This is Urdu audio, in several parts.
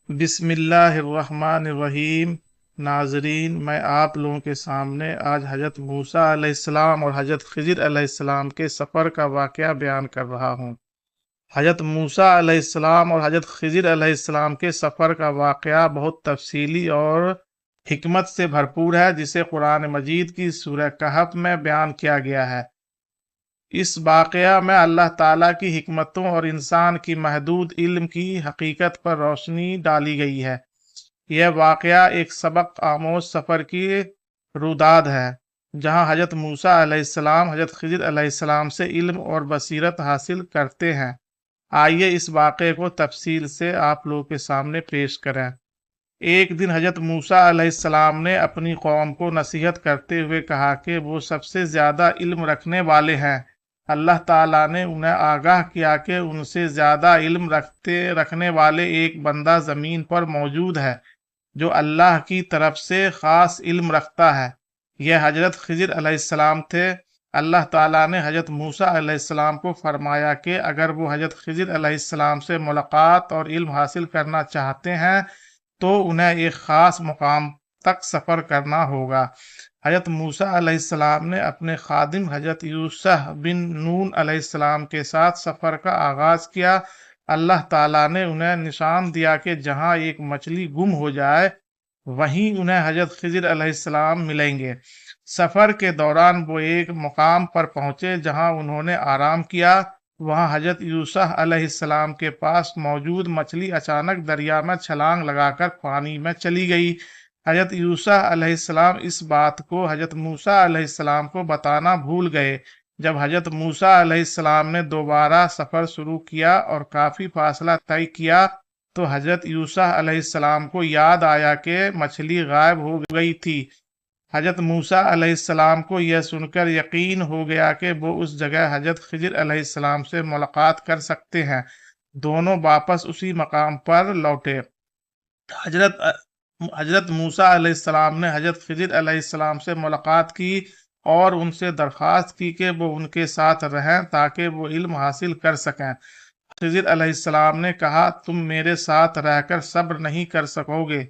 بسم اللہ الرحمن الرحیم۔ ناظرین، میں آپ لوگوں کے سامنے آج حضرت موسیٰ علیہ السلام اور حضرت خضر علیہ السلام کے سفر کا واقعہ بیان کر رہا ہوں۔ حضرت موسیٰ علیہ السلام اور حضرت خضر علیہ السلام کے سفر کا واقعہ بہت تفصیلی اور حکمت سے بھرپور ہے، جسے قرآن مجید کی سورہ کہف میں بیان کیا گیا ہے۔ اس واقعہ میں اللہ تعالیٰ کی حکمتوں اور انسان کی محدود علم کی حقیقت پر روشنی ڈالی گئی ہے۔ یہ واقعہ ایک سبق آموز سفر کی روداد ہے، جہاں حضرت موسیٰ علیہ السلام حضرت خضر علیہ السلام سے علم اور بصیرت حاصل کرتے ہیں۔ آئیے اس واقعے کو تفصیل سے آپ لوگوں کے سامنے پیش کریں۔ ایک دن حضرت موسیٰ علیہ السلام نے اپنی قوم کو نصیحت کرتے ہوئے کہا کہ وہ سب سے زیادہ علم رکھنے والے ہیں۔ اللہ تعالیٰ نے انہیں آگاہ کیا کہ ان سے زیادہ علم رکھنے والے ایک بندہ زمین پر موجود ہے جو اللہ کی طرف سے خاص علم رکھتا ہے۔ یہ حضرت خضر علیہ السلام تھے۔ اللہ تعالیٰ نے حضرت موسیٰ علیہ السلام کو فرمایا کہ اگر وہ حضرت خضر علیہ السلام سے ملاقات اور علم حاصل کرنا چاہتے ہیں تو انہیں ایک خاص مقام تک سفر کرنا ہوگا۔ حضرت موسیٰ علیہ السلام نے اپنے خادم حضرت یوشع بن نون علیہ السلام کے ساتھ سفر کا آغاز کیا۔ اللہ تعالیٰ نے انہیں نشان دیا کہ جہاں ایک مچھلی گم ہو جائے وہیں انہیں حضرت خضر علیہ السلام ملیں گے۔ سفر کے دوران وہ ایک مقام پر پہنچے جہاں انہوں نے آرام کیا۔ وہاں حضرت یوشع علیہ السلام کے پاس موجود مچھلی اچانک دریا میں چھلانگ لگا کر پانی میں چلی گئی۔ حضرت یوشع علیہ السلام اس بات کو حضرت موسیٰ علیہ السلام کو بتانا بھول گئے۔ جب حضرت موسیٰ علیہ السلام نے دوبارہ سفر شروع کیا اور کافی فاصلہ طے کیا تو حضرت یوشع علیہ السلام کو یاد آیا کہ مچھلی غائب ہو گئی تھی۔ حضرت موسیٰ علیہ السلام کو یہ سن کر یقین ہو گیا کہ وہ اس جگہ حضرت خضر علیہ السلام سے ملاقات کر سکتے ہیں۔ دونوں واپس اسی مقام پر لوٹے۔ حضرت موسیٰ علیہ السلام نے حضرت خضر علیہ السلام سے ملاقات کی اور ان سے درخواست کی کہ وہ ان کے ساتھ رہیں تاکہ وہ علم حاصل کر سکیں۔ خضر علیہ السلام نے کہا، تم میرے ساتھ رہ کر صبر نہیں کر سکو گے،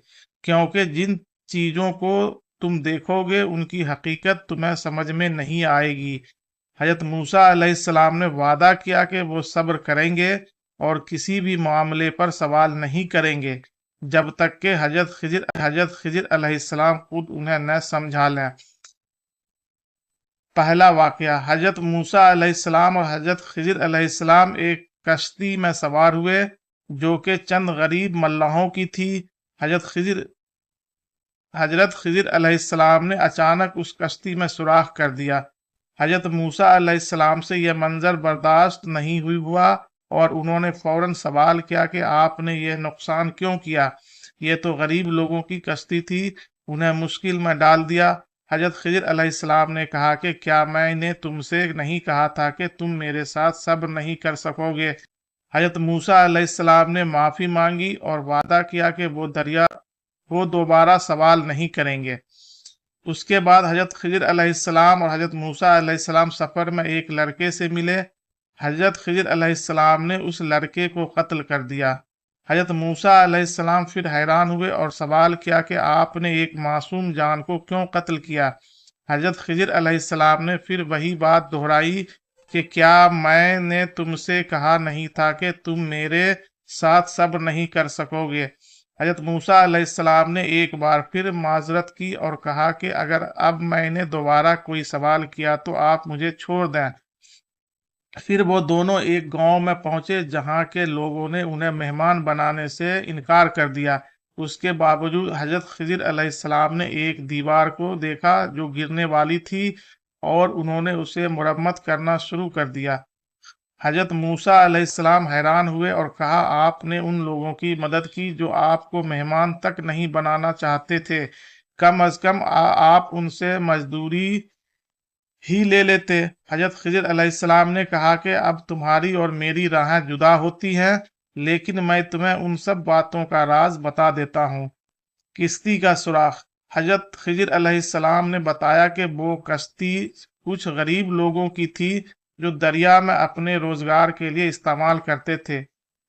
کیونکہ جن چیزوں کو تم دیکھو گے ان کی حقیقت تمہیں سمجھ میں نہیں آئے گی۔ حضرت موسیٰ علیہ السلام نے وعدہ کیا کہ وہ صبر کریں گے اور کسی بھی معاملے پر سوال نہیں کریں گے جب تک کہ حضرت خضر علیہ السلام خود انہیں نہ سمجھا لیں۔ پہلا واقعہ، حضرت موسیٰ علیہ السلام اور حضرت خضر علیہ السلام ایک کشتی میں سوار ہوئے جو کہ چند غریب ملاحوں کی تھی۔ حضرت خضر علیہ السلام نے اچانک اس کشتی میں سوراخ کر دیا۔ حضرت موسیٰ علیہ السلام سے یہ منظر برداشت نہیں ہوا اور انہوں نے فوراً سوال کیا کہ آپ نے یہ نقصان کیوں کیا؟ یہ تو غریب لوگوں کی کشتی تھی، انہیں مشکل میں ڈال دیا۔ حضرت خضر علیہ السلام نے کہا کہ کیا میں نے تم سے نہیں کہا تھا کہ تم میرے ساتھ صبر نہیں کر سکو گے؟ حضرت موسیٰ علیہ السلام نے معافی مانگی اور وعدہ کیا کہ وہ دوبارہ سوال نہیں کریں گے۔ اس کے بعد حضرت خضر علیہ السلام اور حضرت موسیٰ علیہ السلام سفر میں ایک لڑکے سے ملے۔ حضرت خضر علیہ السلام نے اس لڑکے کو قتل کر دیا۔ حضرت موسیٰ علیہ السلام پھر حیران ہوئے اور سوال کیا کہ آپ نے ایک معصوم جان کو کیوں قتل کیا؟ حضرت خضر علیہ السلام نے پھر وہی بات دہرائی کہ کیا میں نے تم سے کہا نہیں تھا کہ تم میرے ساتھ صبر نہیں کر سکو گے؟ حضرت موسیٰ علیہ السلام نے ایک بار پھر معذرت کی اور کہا کہ اگر اب میں نے دوبارہ کوئی سوال کیا تو آپ مجھے چھوڑ دیں۔ پھر وہ دونوں ایک گاؤں میں پہنچے جہاں کے لوگوں نے انہیں مہمان بنانے سے انکار کر دیا۔ اس کے باوجود حضرت خضر علیہ السلام نے ایک دیوار کو دیکھا جو گرنے والی تھی اور انہوں نے اسے مرمت کرنا شروع کر دیا۔ حضرت موسیٰ علیہ السلام حیران ہوئے اور کہا، آپ نے ان لوگوں کی مدد کی جو آپ کو مہمان تک نہیں بنانا چاہتے تھے، کم از کم آپ ان سے مزدوری ہی لے لیتے۔ حضرت خضر علیہ السلام نے کہا کہ اب تمہاری اور میری راہیں جدا ہوتی ہیں، لیکن میں تمہیں ان سب باتوں کا راز بتا دیتا ہوں۔ کشتی کا سوراخ، حضرت خضر علیہ السلام نے بتایا کہ وہ کشتی کچھ غریب لوگوں کی تھی جو دریا میں اپنے روزگار کے لیے استعمال کرتے تھے۔